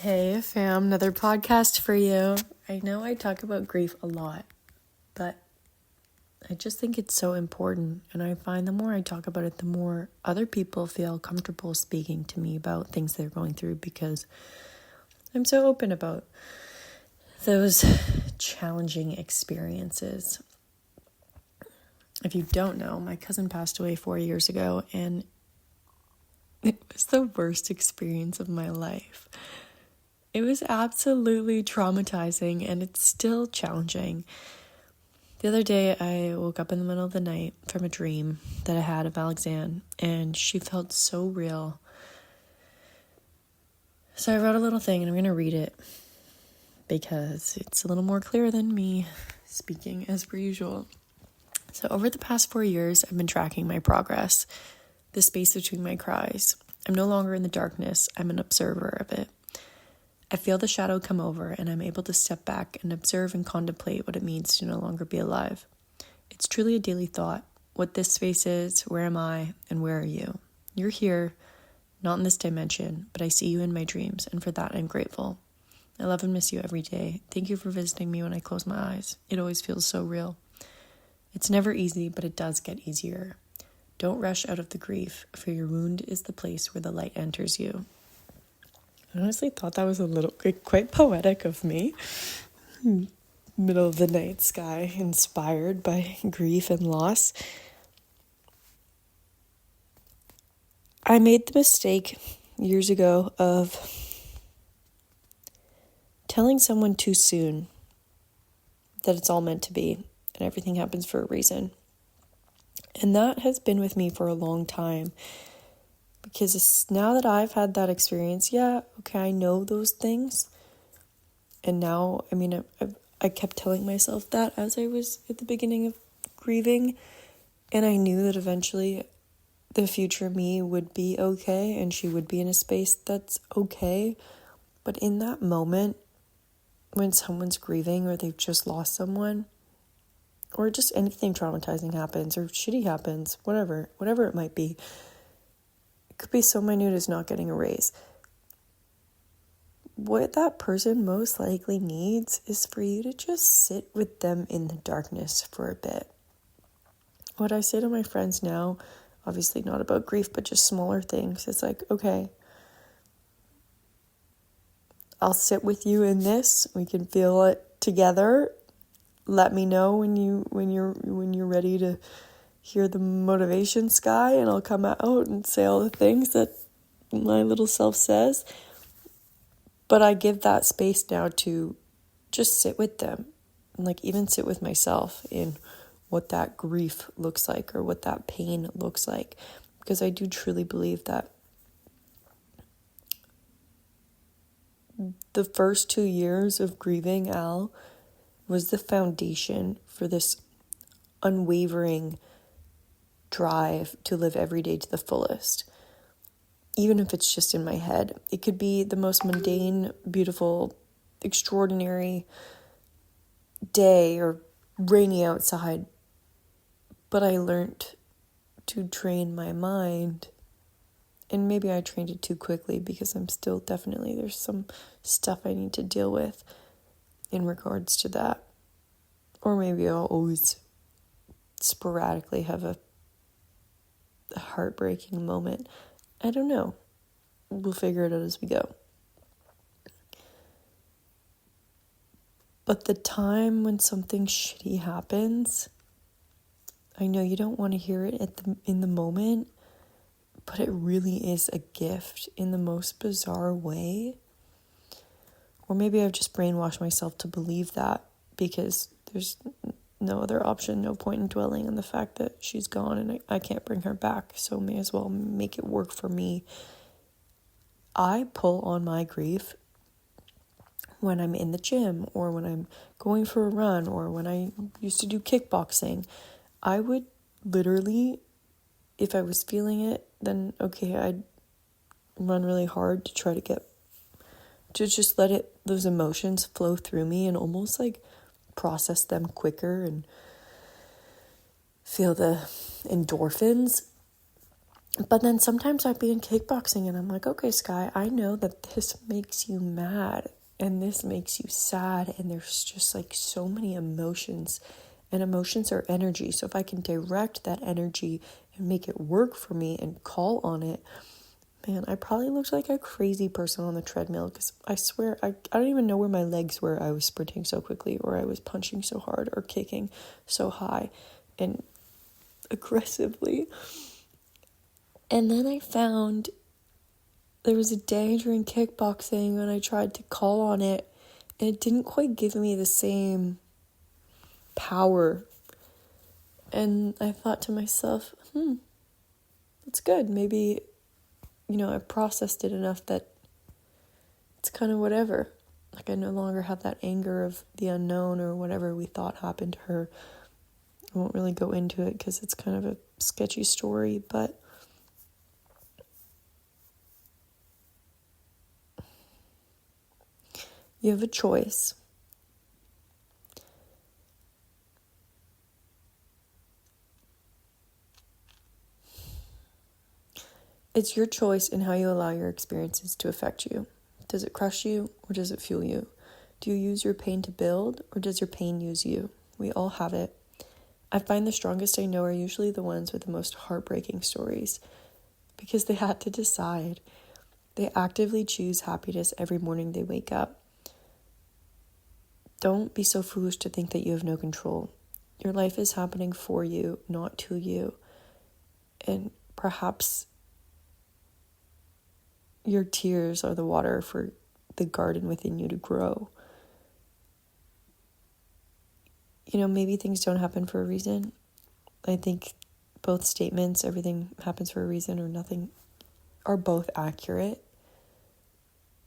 Hey fam, another podcast for you. I know I talk about grief a lot, but I just think it's so important, and I find the more I talk about it, the more other people feel comfortable speaking to me about things they're going through, because I'm so open about those challenging experiences. If you don't know, my cousin passed away 4 years ago, and it was the worst experience of my life. It was absolutely traumatizing, and it's still challenging. The other day, I woke up in the middle of the night from a dream that I had of Alexandre, and she felt so real. So I wrote a little thing, and I'm going to read it because it's a little more clear than me speaking as per usual. So over the past 4 years, I've been tracking my progress, the space between my cries. I'm no longer in the darkness. I'm an observer of it. I feel the shadow come over, and I'm able to step back and observe and contemplate what it means to no longer be alive. It's truly a daily thought. What this space is, where am I, and where are you? You're here, not in this dimension, but I see you in my dreams, and for that I'm grateful. I love and miss you every day. Thank you for visiting me when I close my eyes. It always feels so real. It's never easy, but it does get easier. Don't rush out of the grief, for your wound is the place where the light enters you. I honestly thought that was quite poetic of me. Middle of the night sky, inspired by grief and loss. I made the mistake years ago of telling someone too soon that it's all meant to be and everything happens for a reason. And that has been with me for a long time. Because now that I've had that experience, I know those things. And now, I kept telling myself that as I was at the beginning of grieving. And I knew that eventually the future me would be okay and she would be in a space that's okay. But in that moment, when someone's grieving or they've just lost someone, or just anything traumatizing happens or shitty happens, whatever it might be, it could be so minute as not getting a raise. What that person most likely needs is for you to just sit with them in the darkness for a bit. What I say to my friends now, obviously not about grief, but just smaller things, it's like, okay, I'll sit with you in this. We can feel it together. Let me know when you're ready to hear the motivation sky, and I'll come out and say all the things that my little self says. But I give that space now to just sit with them, and even sit with myself in what that grief looks like or what that pain looks like, because I do truly believe that the first 2 years of grieving Al was the foundation for this unwavering drive to live every day to the fullest. Even if it's just in my head, it could be the most mundane, beautiful, extraordinary day or rainy outside. But I learned to train my mind, and maybe I trained it too quickly because I'm still there's some stuff I need to deal with in regards to that. Or maybe I'll always sporadically have a heartbreaking moment. I don't know. We'll figure it out as we go. But the time when something shitty happens, I know you don't want to hear it in the moment, but it really is a gift in the most bizarre way. Or maybe I've just brainwashed myself to believe that because there's no other option, no point in dwelling on the fact that she's gone and I can't bring her back, so may as well make it work for me. I pull on my grief when I'm in the gym or when I'm going for a run or when I used to do kickboxing. I would literally, if I was feeling it, then okay, I'd run really hard to try to just let those emotions flow through me and almost process them quicker and feel the endorphins. But then sometimes I'd be in kickboxing and I'm like, okay, Sky, I know that this makes you mad and this makes you sad. And there's just like so many emotions, and emotions are energy. So if I can direct that energy and make it work for me and call on it, man, I probably looked like a crazy person on the treadmill, because I swear I don't even know where my legs were. I was sprinting so quickly, or I was punching so hard, or kicking so high and aggressively. And then I found there was a day during kickboxing when I tried to call on it, and it didn't quite give me the same power. And I thought to myself, that's good. Maybe, I've processed it enough that it's kind of whatever. Like, I no longer have that anger of the unknown or whatever we thought happened to her. I won't really go into it because it's kind of a sketchy story, but you have a choice. It's your choice in how you allow your experiences to affect you. Does it crush you or does it fuel you? Do you use your pain to build, or does your pain use you? We all have it. I find the strongest I know are usually the ones with the most heartbreaking stories, because they had to decide. They actively choose happiness every morning they wake up. Don't be so foolish to think that you have no control. Your life is happening for you, not to you. And perhaps your tears are the water for the garden within you to grow. Maybe things don't happen for a reason. I think both statements, everything happens for a reason or nothing, are both accurate.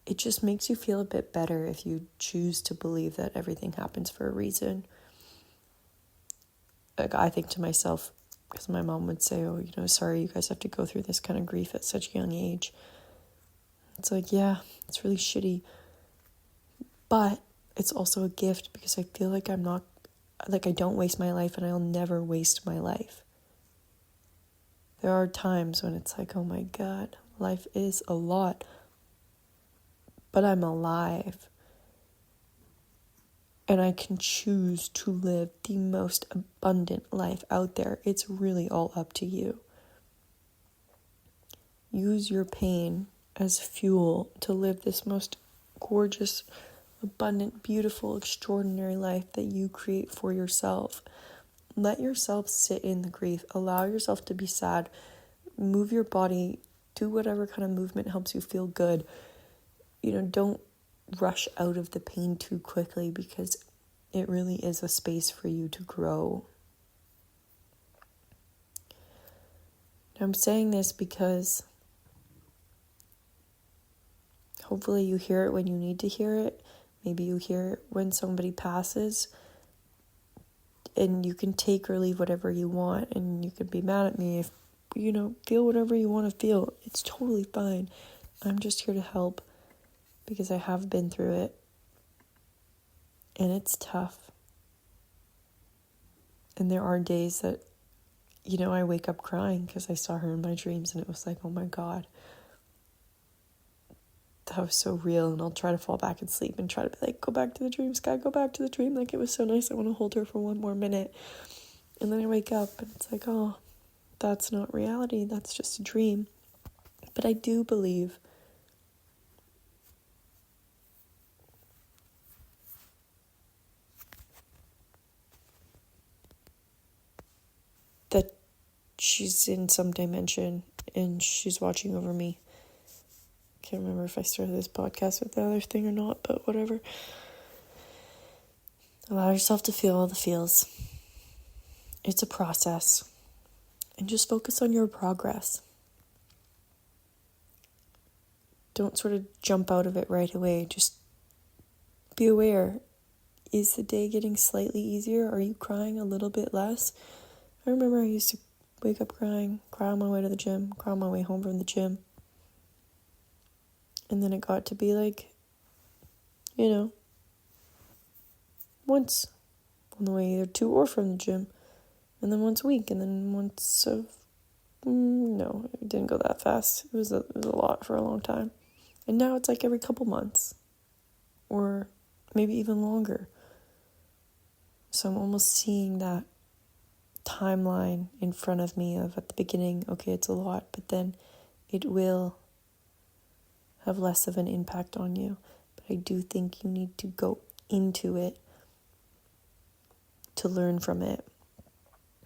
It just makes you feel a bit better if you choose to believe that everything happens for a reason. Like, I think to myself, because my mom would say, sorry, you guys have to go through this kind of grief at such a young age. It's like, yeah, it's really shitty. But it's also a gift, because I feel like I don't waste my life, and I'll never waste my life. There are times when it's like, oh my God, life is a lot, but I'm alive. And I can choose to live the most abundant life out there. It's really all up to you. Use your pain as fuel to live this most gorgeous, abundant, beautiful, extraordinary life that you create for yourself. Let yourself sit in the grief. Allow yourself to be sad. Move your body. Do whatever kind of movement helps you feel good. Don't rush out of the pain too quickly, because it really is a space for you to grow. I'm saying this because hopefully you hear it when you need to hear it. Maybe you hear it when somebody passes, and you can take or leave whatever you want, and you can be mad at me if, feel whatever you want to feel. It's totally fine. I'm just here to help, because I have been through it, and it's tough. And there are days that, I wake up crying because I saw her in my dreams, and it was like, oh my God, that was so real. And I'll try to fall back and sleep and try to be like, go back to the dream, Sky, go back to the dream. Like, it was so nice. I want to hold her for one more minute. And then I wake up and it's like, oh, that's not reality. That's just a dream. But I do believe that she's in some dimension and she's watching over me. Can't remember if I started this podcast with the other thing or not, but whatever. Allow yourself to feel all the feels. It's a process. And just focus on your progress. Don't sort of jump out of it right away. Just be aware. Is the day getting slightly easier? Are you crying a little bit less? I remember I used to wake up crying, cry on my way to the gym, cry on my way home from the gym. And then it got to be like, once on the way either to or from the gym. And then once a week, and then once No, it didn't go that fast. It was a lot for a long time. And now it's like every couple months. Or maybe even longer. So I'm almost seeing that timeline in front of me of at the beginning, okay, it's a lot, but then it will have less of an impact on you. But I do think you need to go into it to learn from it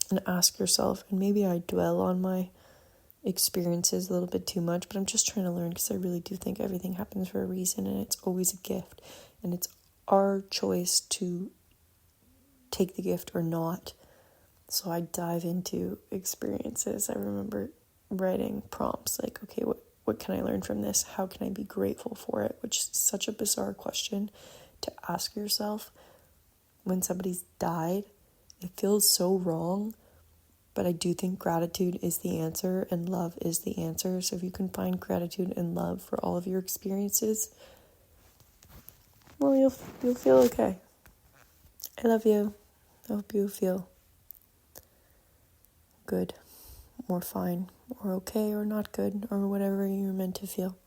and ask yourself, and maybe I dwell on my experiences a little bit too much, but I'm just trying to learn because I really do think everything happens for a reason and it's always a gift, and it's our choice to take the gift or not. So I dive into experiences. I remember writing prompts like, okay, what can I learn from this? How can I be grateful for it? Which is such a bizarre question to ask yourself when somebody's died. It feels so wrong, but I do think gratitude is the answer and love is the answer. So if you can find gratitude and love for all of your experiences, well, you'll feel okay. I love you. I hope you feel good or fine or okay or not good or whatever you're meant to feel.